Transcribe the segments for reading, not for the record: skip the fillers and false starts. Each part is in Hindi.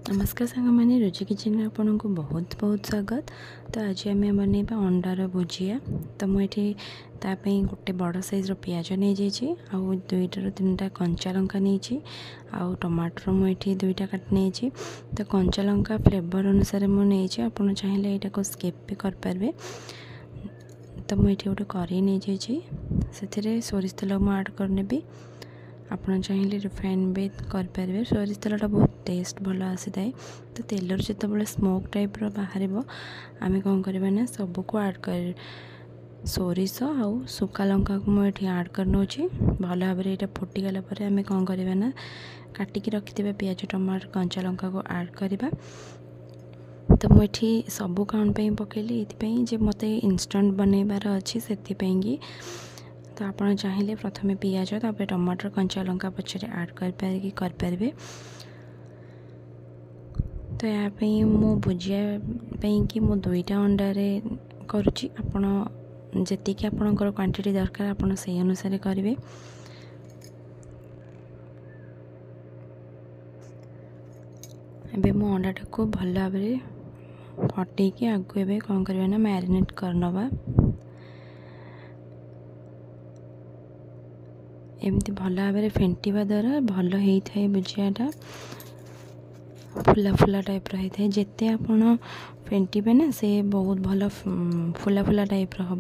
नमस्कार सांग मैंने रुचि किचन में आपन को बहुत बहुत स्वागत। तो आज आम बनवा अंडार भुजिया। तो मुझे तापाई गोटे बड़ साइज्र पिज नहीं जाइए आउ 2-3टा कंचा लंका नहीं आउ टमाटर मुझे 2टा काट नहीं। तो कंचा लंका फ्लेवर अनुसार मुझे आपड़ चाहिए यहाँ को स्किप भी करें। तो मुझे गोटे कड़े नहीं जाइए सोरिष तेल मुझे आड करनेबी। आपड़ चाहिए रिफाइन भी करेंगे। सोरिष तेलटा बहुत टेस्ट भल आसी थाए। तो तेलर जो स्मोक टाइप बाहर आम कौन करवा ना सबको आड कर सोरिष आउ सुखा लंका को मुझे आड करनौ भल भाव यहाँ फुटीगला आम कौन करवा ना काटिकी रखिथे पियाज टमाटर कंचा लंका को आड करवा। तो मुझे सबू कौन पकईली ये मत इंस्टांट बनइबार अच्छी से। तो आप चाहिए प्रथम पियाज तापर टमाटर कंचा लंका पछरे आड करें। तो यहाँ मु भुजिया कि मु 2टा अंडारे करुच्ची। आपण जी आपणकर क्वांटिटी दरकार आपण से अनुसार करेंगे। एबे मु अंडाटा को भल भाव फटैकी आगु ए कौन करवा ना मैरिनेट करनवा। एमती भल भाव फेंटा द्वारा भल होता है भुजियाटा फुला फुला टाइप रही है। जिते आपण फेंटे ना से बहुत भल फुला फुला टाइप हम।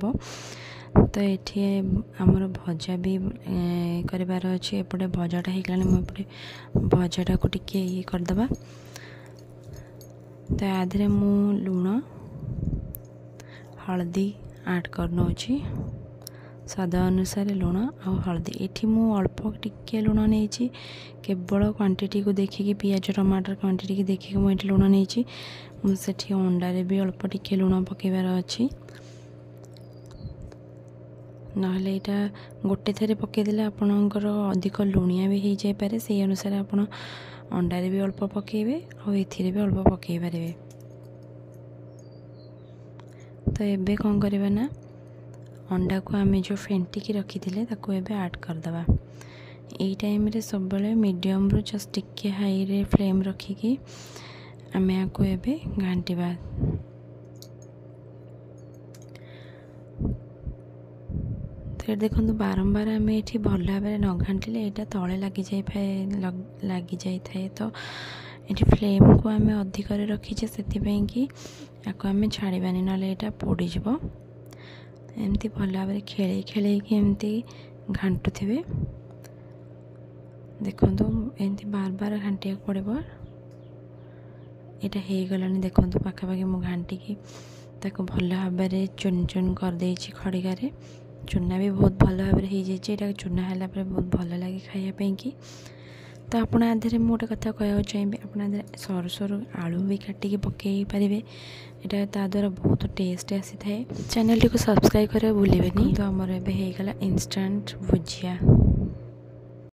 तो ये आमर भजा भी करार अच्छे। एपटे भजाटा होगलानी मुझे भजाटा को टिके ये करदे। तो आधे मु लुण हल्दी आड करनौ स्वाद अनुसार लुण आ हल्दी। ये मु अल्प टिके लुण नहीं केवल क्वांटिटी को देखिए पियाज टमाटर क्वांटिटी की देखिए मुझे लुण नहीं मुझे अंडारे भी अल्प टिके लुण पकेबार अच्छी। नहले यहाँ गोटे थेरे पकईदे आपणकर अधिक लुणिया भी हो जापे से अनुसार आप अंडारे भी अल्प पकेबे और ये भी अल्प पकई पारे। तो ये कौन करवा ना अंडा को आम जो फेंटिकी रखी थे ताको एबे ऐड करदवा। यही टाइम रे सब बड़े मीडियम रू जस्ट टिके हाई रे फ्लेम रखिकी आम या को एबे घांटिबा। तो देखो बारंबार आम ये भल भाव न घाटिले यहाँ तले लगी जाए। तो ये फ्लेम को आम अधिक रखीचे से कि आम छाड़बानी ना यहाँ पोड़ीज। एमती भल भाव खेल खेल एमती घाटुवे। देखो एमती बार बार घाटिया पड़ो। यहाँ हो गलानी देखो पाखापाखि मु घाटिकी ताको भल भाव चुन चुन करदे खड़िकार। चूना भी बहुत भल भाव हो जाए। चूना है बहुत भल लगे खायापी कि। तो आपड़ आधे मुझे गोटे कथा कह चाहिए आप सरू सरू आलू भी काटिकी पकई पारे। यहाँ ता द्वारा बहुत टेस्ट आसी थाए। चैनल टी को सब्सक्राइब करा भूलें। तो आमर एबे हो गला इंस्टेंट भुजिया।